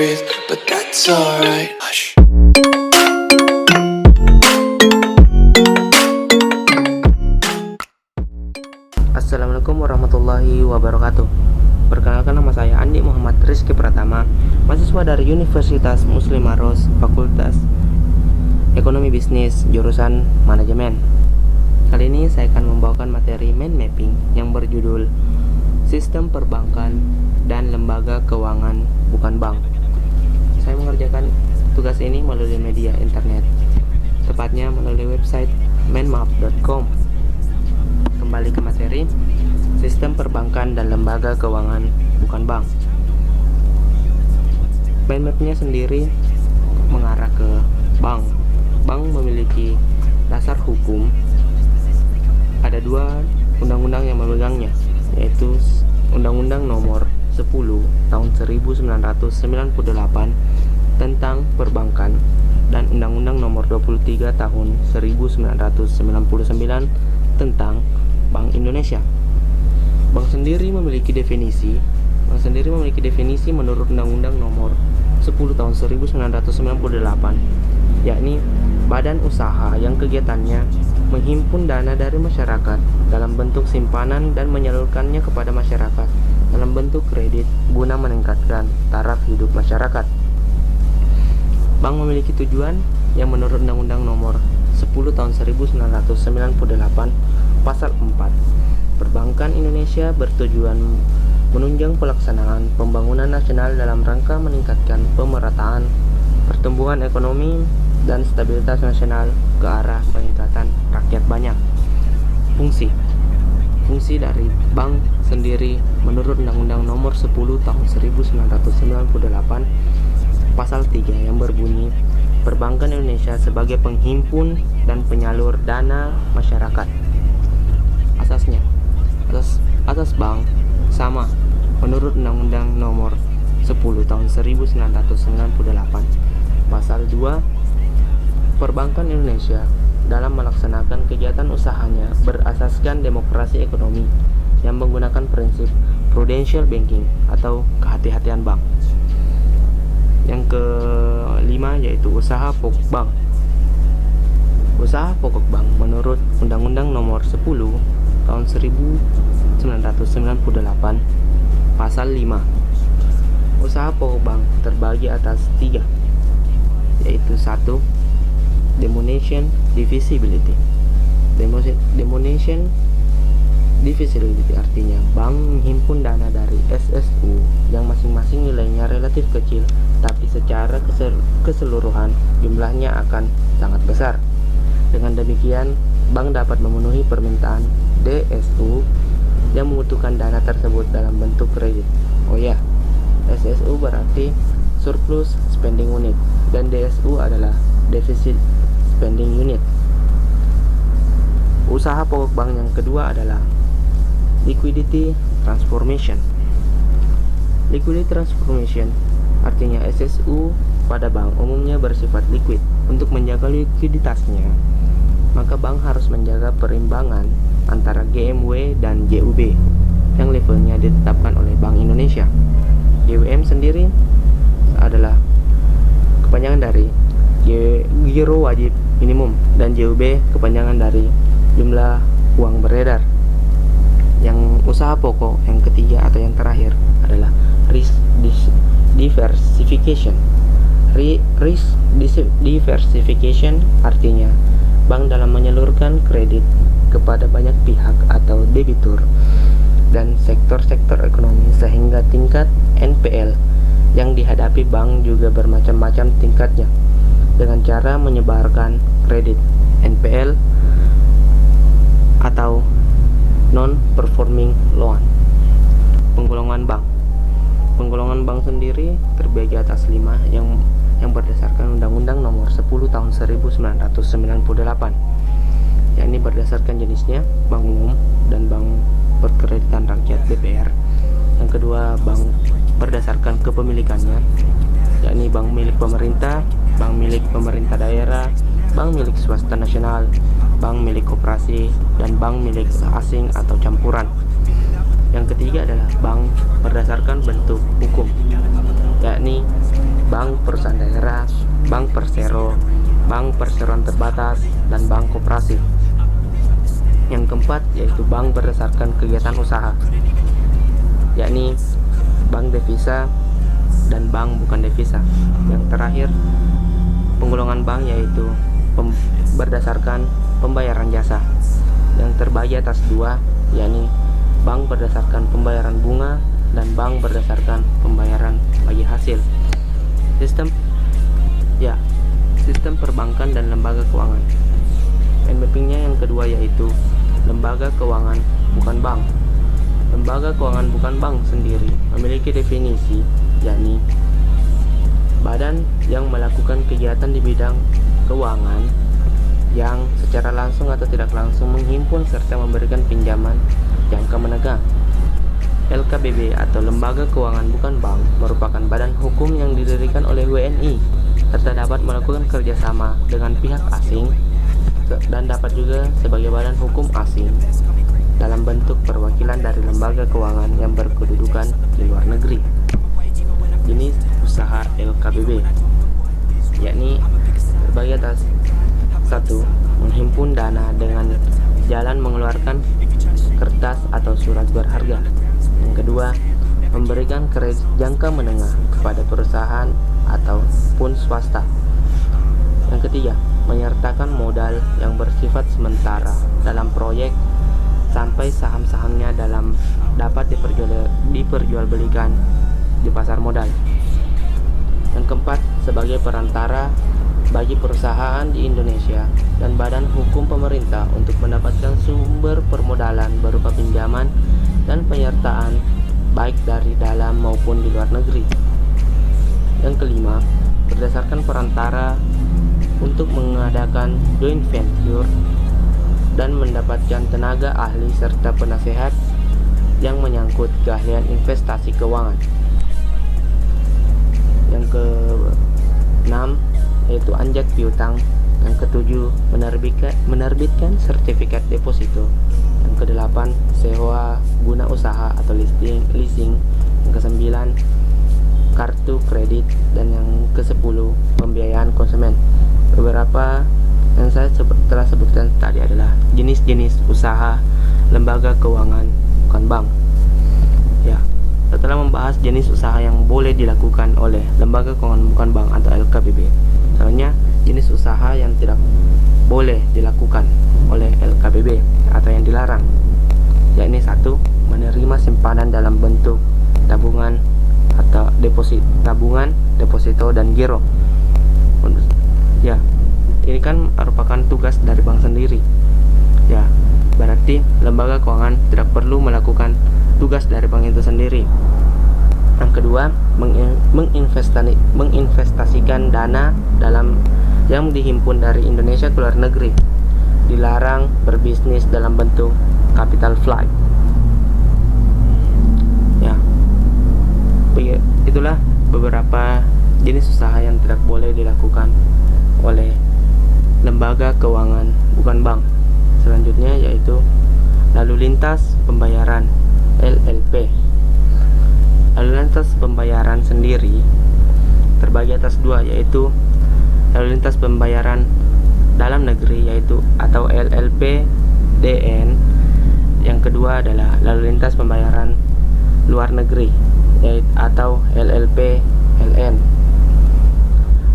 breathe, but that's alright. Hush. Assalamualaikum warahmatullahi wabarakatuh. Perkenalkan, nama saya Andi Muhammad Rizky Pratama, mahasiswa dari Universitas Muslim Maros, Fakultas Ekonomi Bisnis, jurusan Manajemen. Kali ini saya akan membawakan materi mind mapping yang berjudul Sistem Perbankan dan Lembaga Keuangan Bukan Bank. Saya mengerjakan tugas ini melalui media internet, tepatnya melalui website mindmap.com. Kembali ke materi, sistem perbankan dan lembaga keuangan bukan bank. Mind map-nya sendiri mengarah ke bank. Bank memiliki dasar hukum. Ada dua undang-undang yang memegangnya, yaitu Undang-Undang Nomor 10 Tahun 1998 tentang perbankan dan Undang-Undang Nomor 23 Tahun 1999 tentang Bank Indonesia. Bank sendiri memiliki definisi menurut Undang-Undang Nomor 10 Tahun 1998, yakni badan usaha yang kegiatannya menghimpun dana dari masyarakat dalam bentuk simpanan dan menyalurkannya kepada masyarakat dalam bentuk kredit guna meningkatkan taraf hidup masyarakat. Bank memiliki tujuan yang menurut Undang-Undang Nomor 10 Tahun 1998 Pasal 4. Perbankan Indonesia bertujuan menunjang pelaksanaan pembangunan nasional dalam rangka meningkatkan pemerataan, pertumbuhan ekonomi, dan stabilitas nasional ke arah peningkatan rakyat banyak. Fungsi dari bank sendiri menurut Undang-Undang Nomor 10 Tahun 1998 Pasal 3 yang berbunyi, Perbankan Indonesia sebagai penghimpun dan penyalur dana masyarakat. Asas bank sama menurut Undang-Undang Nomor 10 Tahun 1998 Pasal 2. Perbankan Indonesia dalam melaksanakan kegiatan usahanya berasaskan demokrasi ekonomi yang menggunakan prinsip prudential banking atau kehati-hatian bank. Yang kelima yaitu usaha pokok bank. Usaha pokok bank menurut Undang-Undang Nomor 10 Tahun 1998 Pasal 5. Usaha pokok bank terbagi atas 3, yaitu 1. Denomination divisibility. Denomination divisibility artinya bank menghimpun dana dari SSU yang masing-masing nilainya relatif kecil, tapi secara keseluruhan jumlahnya akan sangat besar. Dengan demikian, bank dapat memenuhi permintaan DSU yang membutuhkan dana tersebut dalam bentuk kredit. Oh ya, SSU berarti surplus spending unit dan DSU adalah deficit spending unit. Usaha pokok bank yang kedua adalah liquidity transformation. Liquidity transformation artinya SSU pada bank umumnya bersifat liquid. Untuk menjaga likuiditasnya, maka bank harus menjaga perimbangan antara GMW dan JUB yang levelnya ditetapkan oleh Bank Indonesia. GWM sendiri adalah kepanjangan dari giro wajib minimum dan JUB kepanjangan dari jumlah uang beredar. Yang usaha pokok yang ketiga atau yang terakhir adalah risk diversification. Risk diversification artinya bank dalam menyalurkan kredit kepada banyak pihak atau debitur dan sektor-sektor ekonomi sehingga tingkat NPL yang dihadapi bank juga bermacam-macam tingkatnya dengan cara menyebarkan kredit NPL atau non-performing loan. Penggolongan bank sendiri terbagi atas 5 yang berdasarkan Undang-Undang Nomor 10 Tahun 1998, yakni berdasarkan jenisnya bank umum dan bank perkreditan rakyat BPR. Yang kedua, bank berdasarkan kepemilikannya, yakni bank milik pemerintah, bank milik pemerintah daerah, bank milik swasta nasional, bank milik koperasi, dan bank milik asing atau campuran. Yang ketiga adalah bank berdasarkan bentuk hukum, yakni bank perusahaan daerah, bank persero, bank perseroan terbatas, dan bank koperasi. Yang keempat yaitu bank berdasarkan kegiatan usaha, yakni bank devisa dan bank bukan devisa. Yang terakhir, penggolongan bank yaitu berdasarkan pembayaran jasa, yang terbagi atas dua, yakni bank berdasarkan pembayaran bunga dan bank berdasarkan pembayaran bagi hasil. Sistem perbankan dan lembaga keuangan. Mappingnya yang kedua yaitu lembaga keuangan bukan bank. Lembaga keuangan bukan bank sendiri memiliki definisi, yakni badan yang melakukan kegiatan di bidang keuangan yang secara langsung atau tidak langsung menghimpun serta memberikan pinjaman jangka menengah. LKBB atau Lembaga Keuangan Bukan Bank merupakan badan hukum yang didirikan oleh WNI serta dapat melakukan kerjasama dengan pihak asing dan dapat juga sebagai badan hukum asing dalam bentuk perwakilan dari lembaga keuangan yang berkedudukan di luar negeri. Jenis usaha LKBB, yakni terbagi atas 1. Menghimpun dana dengan jalan mengeluarkan kertas atau surat berharga. Yang kedua, memberikan kredit jangka menengah kepada perusahaan ataupun swasta. Yang ketiga, menyertakan modal yang bersifat sementara dalam proyek sampai saham-sahamnya dapat diperjualbelikan di pasar modal. Yang keempat, sebagai perantara bagi perusahaan di Indonesia dan badan hukum pemerintah untuk mendapatkan sumber permodalan berupa pinjaman dan penyertaan baik dari dalam maupun di luar negeri. Yang kelima, berdasarkan perantara untuk mengadakan joint venture dan mendapatkan tenaga ahli serta penasehat yang menyangkut keahlian investasi keuangan. Yang keenam yaitu anjak piutang. Yang ketujuh, menerbitkan sertifikat deposito. Yang kedelapan, sewa guna usaha atau leasing. Yang kesembilan, kartu kredit. Dan yang kesepuluh, pembiayaan konsumen. Beberapa yang saya telah sebutkan tadi adalah jenis-jenis usaha lembaga keuangan bukan bank. Setelah membahas jenis usaha yang boleh dilakukan oleh lembaga keuangan bukan bank atau LKBB, selanjutnya jenis usaha yang tidak boleh dilakukan oleh LKBB atau yang dilarang, yakni 1. Menerima simpanan dalam bentuk tabungan atau deposito dan giro. Ini kan merupakan tugas dari bank sendiri. Berarti lembaga keuangan tidak perlu melakukan tugas dari bank itu sendiri. Yang kedua, menginvestasikan dana dalam yang dihimpun dari Indonesia ke luar negeri. Dilarang berbisnis dalam bentuk capital flight. Itulah beberapa jenis usaha yang tidak boleh dilakukan oleh lembaga keuangan bukan bank. Selanjutnya yaitu lalu lintas pembayaran LLP. Lalu lintas pembayaran sendiri terbagi atas dua, yaitu lalu lintas pembayaran dalam negeri yaitu atau LLP DN. Yang kedua adalah lalu lintas pembayaran luar negeri yaitu atau LLP LN.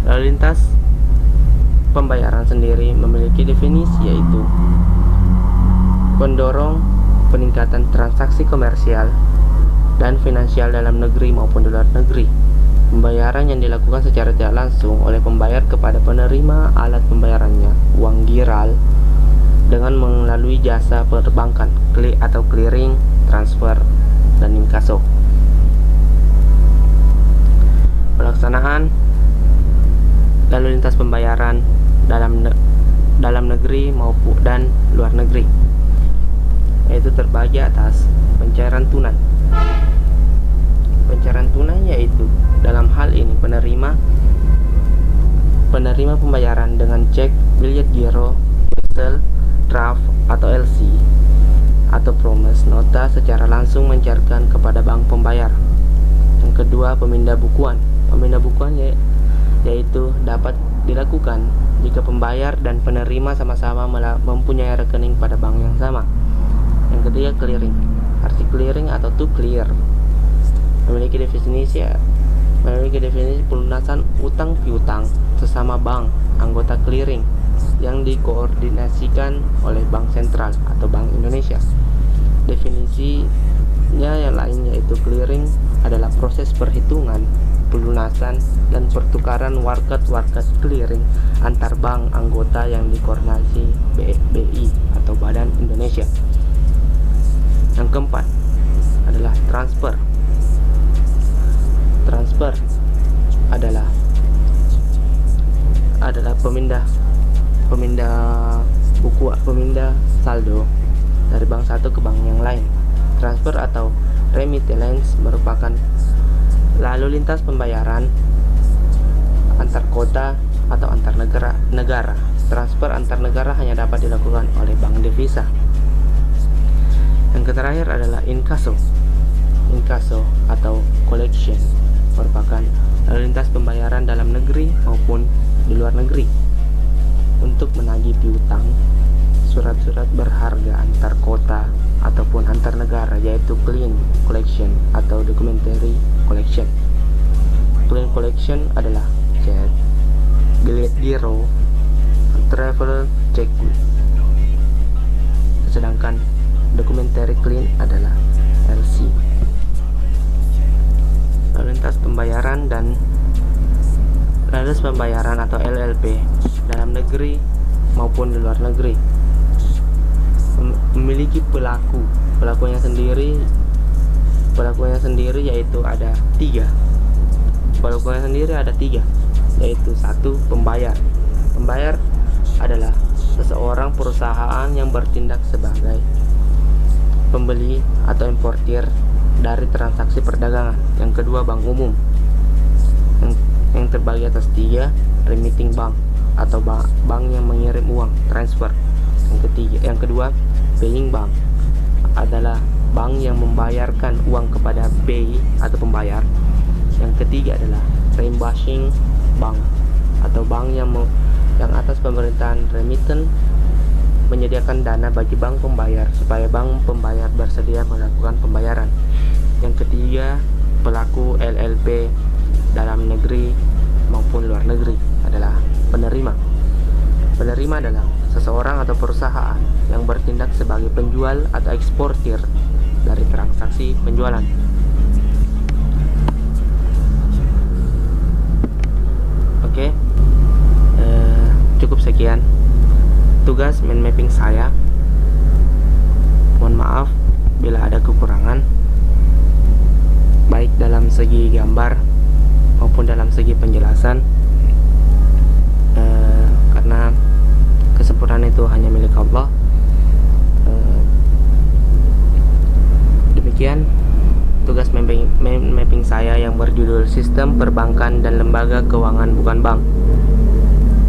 Lalu lintas pembayaran sendiri memiliki definisi yaitu pendorong peningkatan transaksi komersial dan finansial dalam negeri maupun di luar negeri. Pembayaran yang dilakukan secara tidak langsung oleh pembayar kepada penerima alat pembayarannya, uang giral, dengan melalui jasa perbankan, atau clearing, transfer, dan inkaso. Pelaksanaan lalu lintas pembayaran dalam negeri maupun dan luar negeri, yaitu terbagi atas pencairan tunai. Pencairan tunai yaitu dalam hal ini penerima pembayaran dengan cek, biljet giro, wesel, draft atau LC atau promise nota secara langsung mencairkan kepada bank pembayar. Yang kedua, pemindah bukuan. Pemindahan yaitu dapat dilakukan jika pembayar dan penerima sama-sama mempunyai rekening pada bank yang sama. Yang ketiga, clearing. Arti clearing atau to clear memiliki definisi pelunasan utang piutang sesama bank anggota clearing yang dikoordinasikan oleh Bank Sentral atau Bank Indonesia. Definisinya yang lain yaitu clearing adalah proses perhitungan, pelunasan, dan pertukaran warkat clearing antar bank anggota yang dikoordinasi BI atau Badan Indonesia. Yang keempat adalah transfer. Transfer adalah pemindah saldo dari bank satu ke bank yang lain. Transfer atau remittance merupakan lalu lintas pembayaran antar kota atau antar negara. Transfer antar negara hanya dapat dilakukan oleh bank devisa. Yang terakhir adalah inkasso. Inkasso atau collection merupakan lalu lintas pembayaran dalam negeri maupun di luar negeri untuk menagih piutang, surat-surat berharga antar kota ataupun antar negara, yaitu clean collection atau documentary collection. Clean collection adalah check, giro, travel checkbook. Sedangkan documentary clean adalah LC. Lalu lintas pembayaran atau LLP dalam negeri maupun di luar negeri memiliki pelakunya sendiri yaitu ada tiga. Yaitu satu, pembayar adalah seseorang perusahaan yang bertindak sebagai pembeli atau importir dari transaksi perdagangan. Yang kedua, bank umum yang terbagi atas tiga, remitting bank atau bank yang mengirim uang, transfer. Yang kedua, paying bank adalah bank yang membayarkan uang kepada pay atau pembayar. Yang ketiga adalah reimbursing bank atau bank yang atas pemerintahan remittance menyediakan dana bagi bank pembayar supaya bank pembayar bersedia melakukan pembayaran. Yang ketiga, pelaku LLP dalam negeri maupun luar negeri adalah penerima. Penerima adalah seseorang atau perusahaan yang bertindak sebagai penjual atau eksportir dari transaksi penjualan. Oke, cukup sekian tugas mind mapping saya. Mohon maaf bila ada kekurangan, baik dalam segi gambar maupun dalam segi penjelasan, karena kesempurnaan itu hanya milik Allah. Demikian tugas mapping saya yang berjudul Sistem Perbankan dan Lembaga Keuangan Bukan Bank.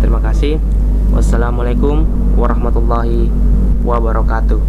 Terima kasih. Wassalamualaikum warahmatullahi wabarakatuh.